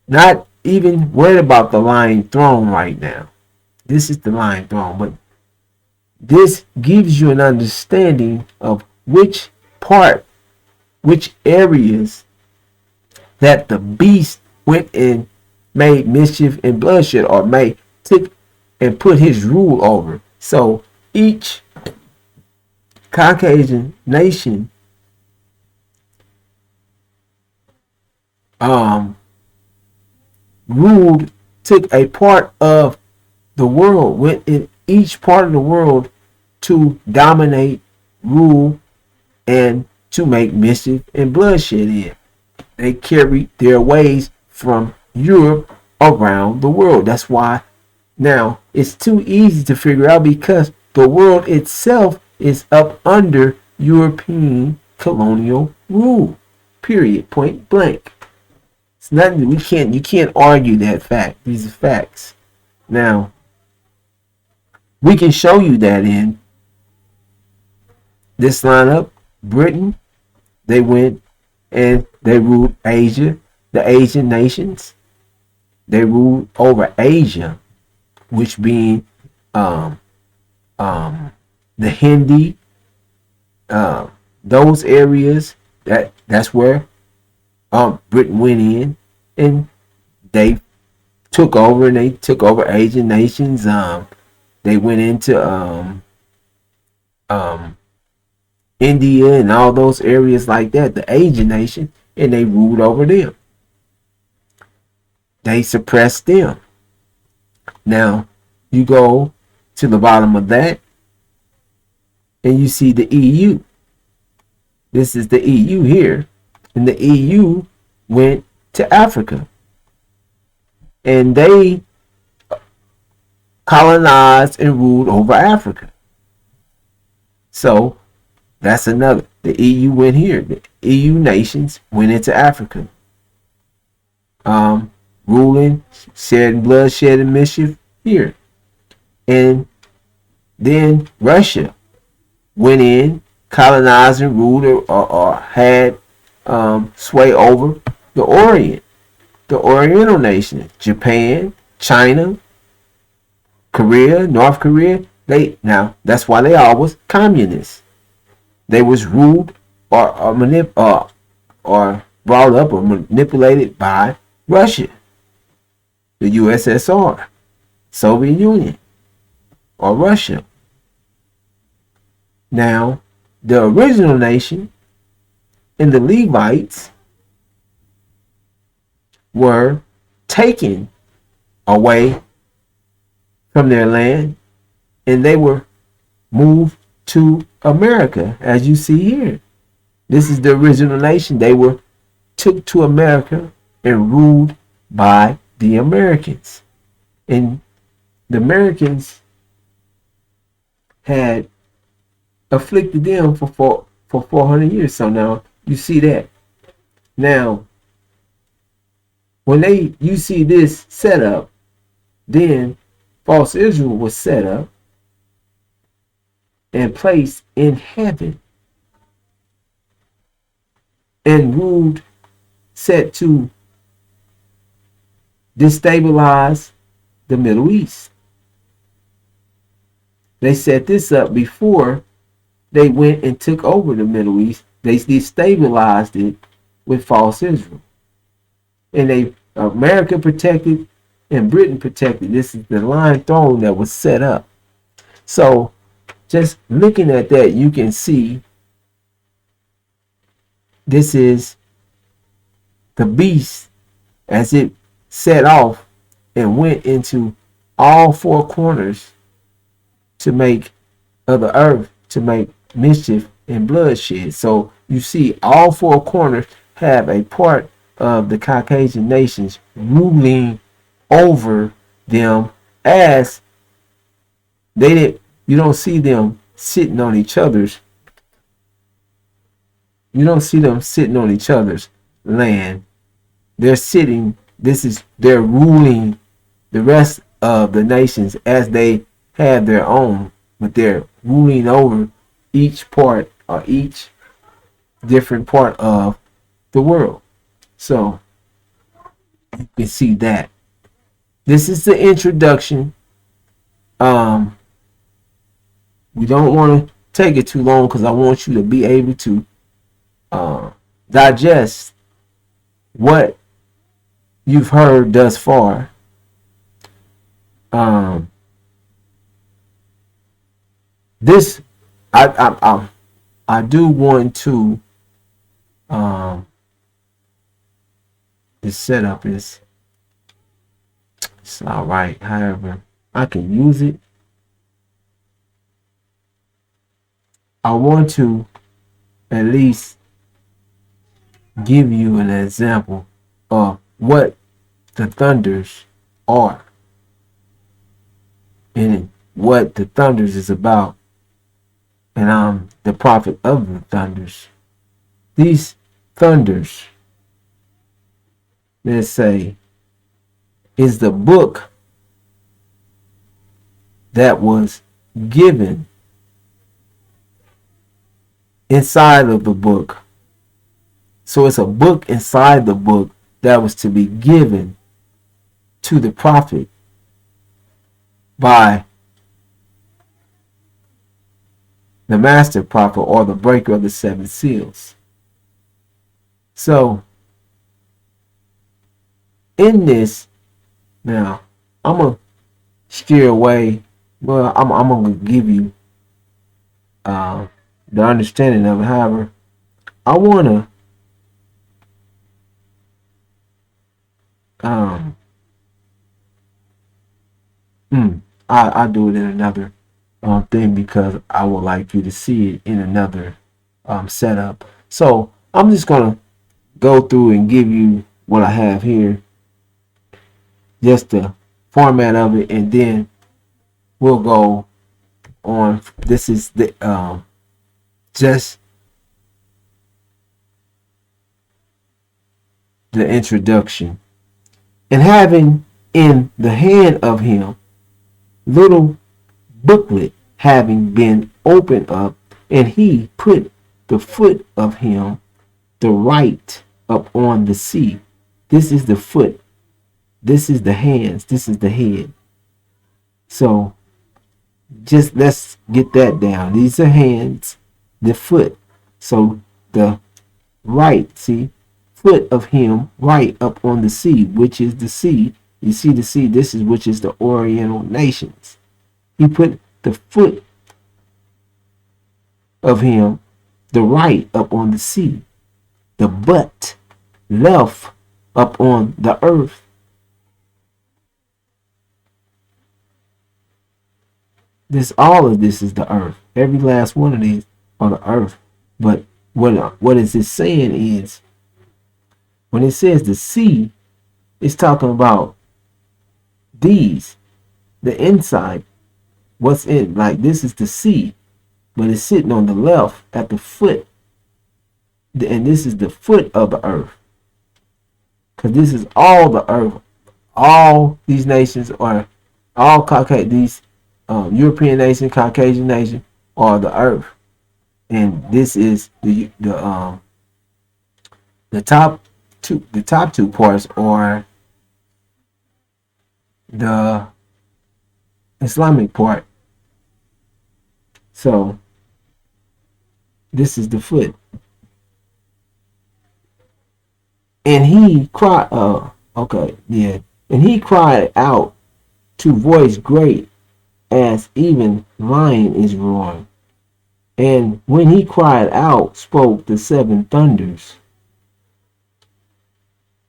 not even worried about the lying throne right now. This is the lying throne, but this gives you an understanding of which areas that the beast went and made mischief and bloodshed, or took and put his rule over. So each Caucasian nation ruled, took a part of the world, went in each part of the world to dominate, rule, and to make mischief and bloodshed in. They carried their ways from Europe around the world. That's why now it's too easy to figure out, because the world itself is up under European colonial rule. Period. Point blank. It's nothing. You can't argue that fact. These are facts. Now, we can show you that in this lineup. Britain, they went and they ruled Asia, the Asian nations. They ruled over Asia, which being the Hindi, those areas. That's where Britain went in, and they took over, and they took over Asian nations. They went into um, India and all those areas like that, the Asian nation, and they ruled over them. They suppressed them. Now, you go to the bottom of that, and you see the EU. This is the EU here. And the EU went to Africa. And they colonized and ruled over Africa. So that's another. The EU went here. The EU nations went into Africa. Ruling, shedding bloodshed and mischief here. And then Russia went in, colonized and ruled, or had sway over the Orient, the Oriental nations, Japan, China, Korea, North Korea. Now that's why they all was communists. They was ruled or brought up or manipulated by Russia, the USSR, Soviet Union, or Russia. Now, the original nation and the Levites were taken away from their land, and they were moved to America, as you see here. This is the original nation. They were took to America and ruled by the Americans. And the Americans had afflicted them for 400 years. So now you see that. Now, when you see this setup, then false Israel was set up and placed in heaven and ruled, set to destabilize the Middle East. They set this up before they went and took over the Middle East. They destabilized it with false Israel. And America protected and Britain protected. This is the Lion Throne that was set up. So just looking at that, you can see this is the beast as it set off and went into all four corners to make of the earth, to make mischief and bloodshed. So you see all four corners have a part of the Caucasian nations ruling over them, as you don't see them sitting on each other's land. They're ruling the rest of the nations as they have their own, but they're ruling over each part or each different part of the world. So you can see that. This is the introduction. We don't want to take it too long because I want you to be able to digest what you've heard thus far. This I do want to the setup is it's all right. However, I can use it. I want to at least give you an example of what the thunders are and what the thunders is about. And I'm the prophet of the thunders. These thunders, let's say, is the book that was given inside of the book. So it's a book inside the book that was to be given to the prophet by the master prophet or the breaker of the seven seals. So in this, now I'm gonna steer away. Well, I'm gonna give you uh, the understanding of it. However, I wanna um, I do it in another thing because I would like you to see it in another setup. So I'm just gonna go through and give you what I have here, just the format of it, and then we'll go on. This is the just the introduction. And having in the hand of him little booklet having been opened up, and he put the foot of him the right up on the sea. This is the foot. This is the hands. This is the head. So just let's get that down. These are hands, the foot. So the right, see, foot of him right up on the sea, which is the sea. You see the sea, this is which is the Oriental nations. He put the foot of him, the right up on the sea, the butt left up on the earth. This all of this is the earth. Every last one of these are the earth. But what is it saying is, when it says the sea, it's talking about these, the inside, what's in, like this is the sea, but it's sitting on the left at the foot, and this is the foot of the earth, because this is all the earth. All these nations are all Caucasian. These European nation, Caucasian nation are the earth, and this is the top two. The top two parts are the Islamic part. So this is the foot. And he cried, okay, yeah. And he cried out to voice great as even lion is roaring. And when he cried out, spoke the seven thunders,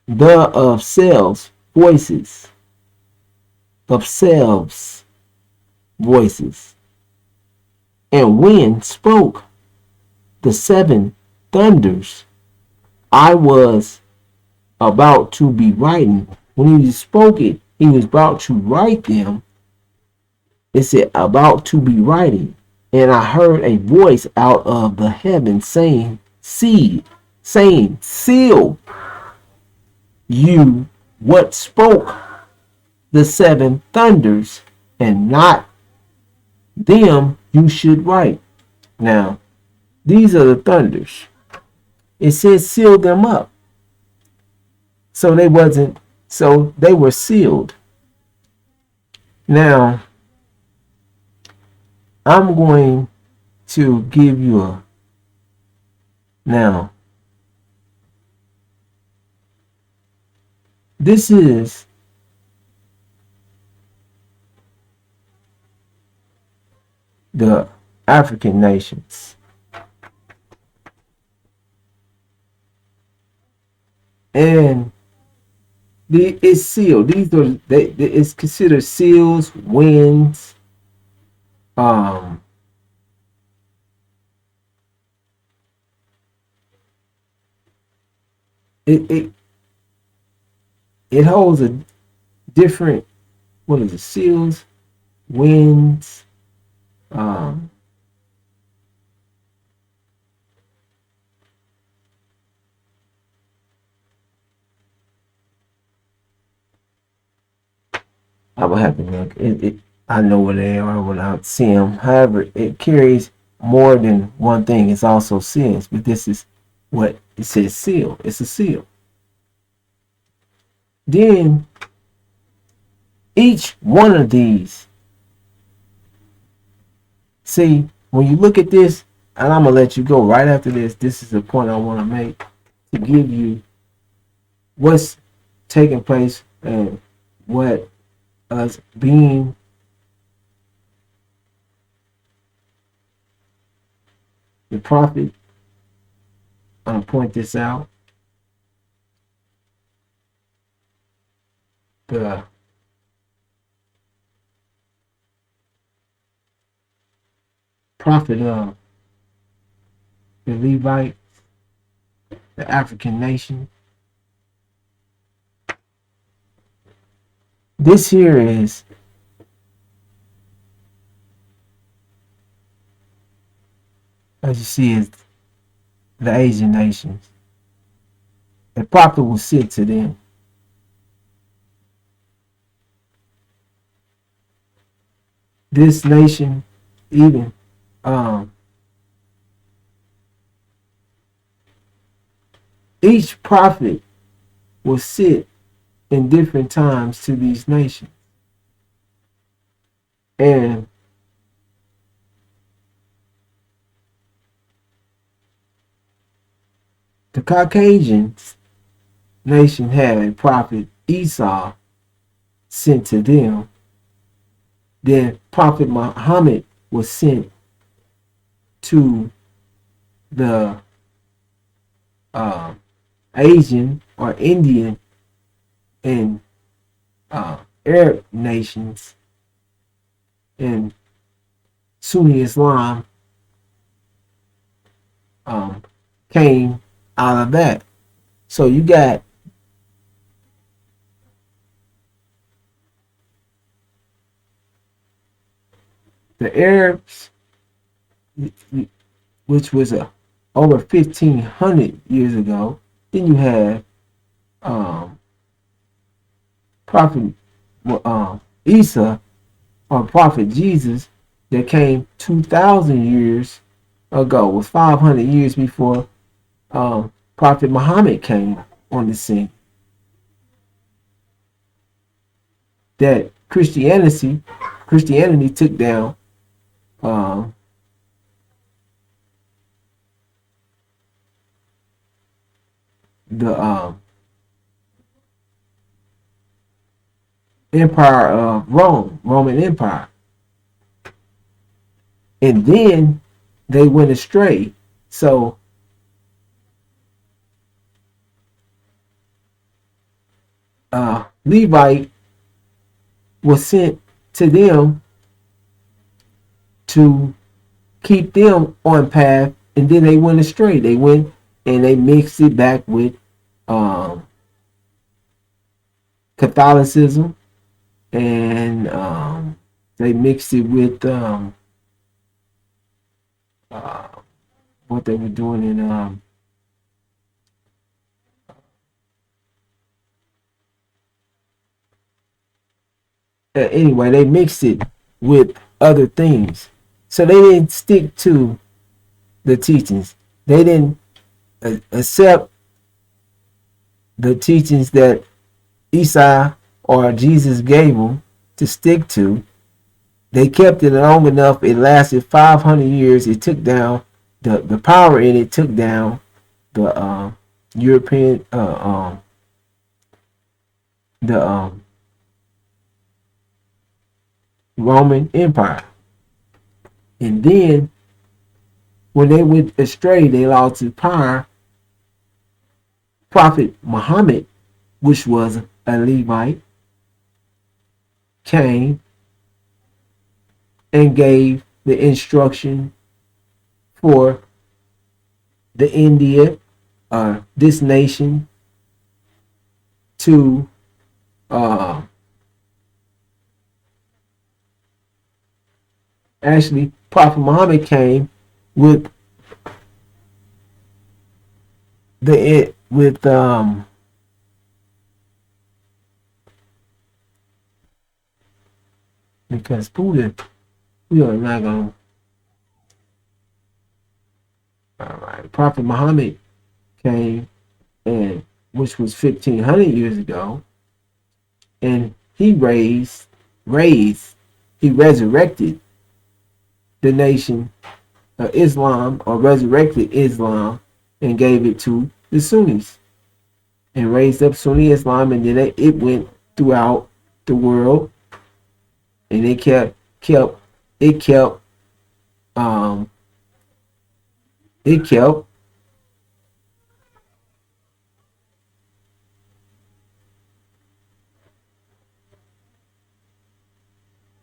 the of selves voices, of selves voices. And when spoke the seven thunders, I was about to be writing. When he spoke it, he was about to write them. It said about to be writing. And I heard a voice out of the heavens saying, seal you what spoke the seven thunders, and not them you should write. Now, these are the thunders. It says seal them up. So they were sealed. Now, I'm going to give you now, this is the African nations. And it's sealed. These are it's considered seals, winds, it holds a different, what is it, seals, winds, I would have to look. I know what they are without seeing them. However, it carries more than one thing. It's also seals, but this is what it says seal. It's a seal. Then each one of these, see, when you look at this, and I'm going to let you go right after this. This is the point I want to make to give you what's taking place and what us being the prophet. I'm gonna point this out. The prophet of the Levite, the African nation. This here is as you see is the Asian nations. The prophet will sit to them. This nation, even each prophet will sit in different times to these nations. And the Caucasian nation had a prophet Esau sent to them. Then Prophet Muhammad was sent to the Asian or Indian and Arab nations, and Sunni Islam came out of that. So you got the Arabs, which was over 1,500 years ago. Then you have Prophet Isa or Prophet Jesus that came 2,000 years ago, was 500 years before Prophet Muhammad came on the scene. That Christianity took down the Empire of Rome, Roman Empire. And then they went astray. So Levite was sent to them to keep them on path, and then they went astray. They went and they mixed it back with Catholicism, and they mixed it with what they were doing in anyway, they mixed it with other things. So they didn't stick to the teachings. They didn't accept the teachings that Isa or Jesus gave them to stick to. They kept it long enough. It lasted 500 years. It took down the power in it. Took down the European the Roman Empire. And then when they went astray, they lost their power. Prophet Muhammad, which was a Levite, came and gave the instruction for the India, this nation, to actually Prophet Muhammad came with because Buddha, we are not gonna. All right, Prophet Muhammad came, and which was 1,500 years ago, and he he resurrected the nation of Islam, or resurrected Islam, and gave it to the Sunnis. and raised up Sunni Islam, and then it went throughout the world, and it kept um it kept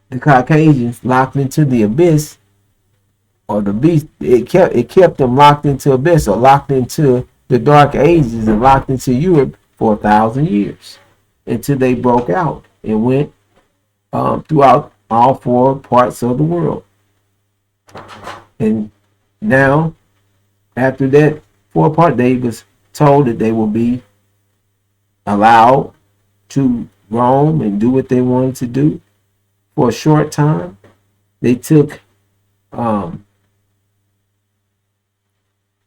the Caucasians locked into the abyss or the beast. It kept them locked into abyss or locked into the dark ages and locked into Europe for 1,000 years until they broke out and went throughout all four parts of the world. And now, after that four part, they was told that they will be allowed to roam and do what they wanted to do for a short time. They took um,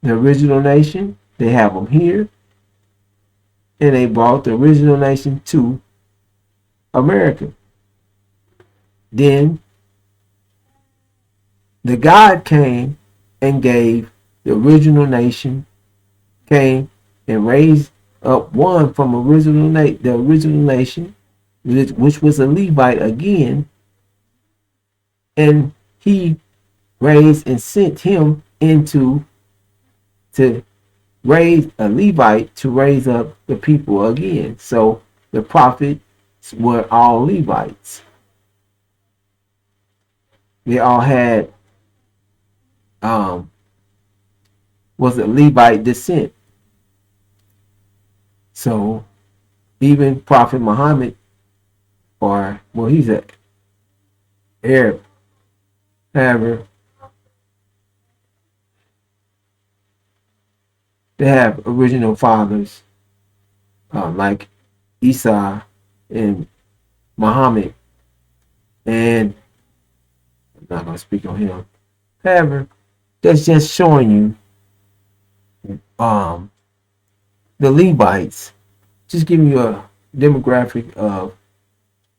the original nation, they have them here, and they brought the original nation to America. Then the God came and gave the original nation, came and raised up one from the original nation, which was a Levite again, and he raised and sent him to raise a Levite to raise up the people again. So the prophets were all Levites. They all had was a Levite descent. So even Prophet Muhammad, or well, he's an Arab, however, they have original fathers like Isa and Muhammad, and I'm not gonna speak on him. However, that's just showing you the Levites, just giving you a demographic of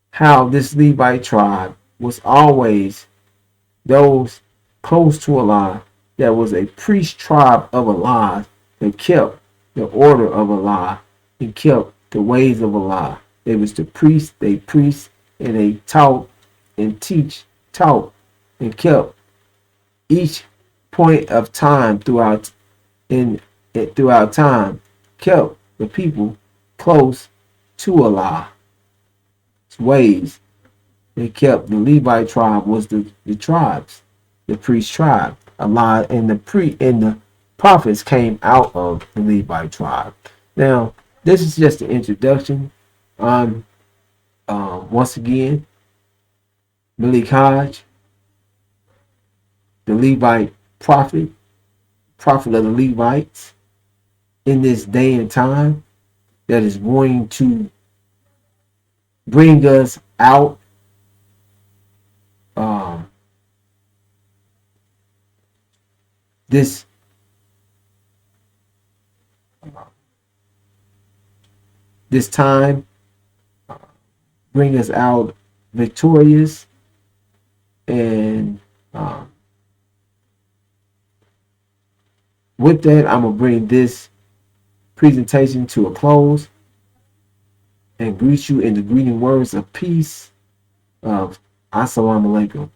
how this Levite tribe was always those close to Allah, that was a priest tribe of Allah that kept the order of Allah and kept the ways of Allah. They was the priests, they preached and they taught and taught and kept each point of time throughout time, kept the people close to Allah's ways. They kept the Levite tribe was the tribes, the priest tribe. Allah and the prophets came out of the Levite tribe. Now, this is just an introduction. Once again, Malik Hajj, the Levite prophet of the Levites in this day and time that is going to bring us out this time, bring us out victorious, and with that, I'm gonna bring this presentation to a close and greet you in the greeting words of peace of Assalamu alaikum.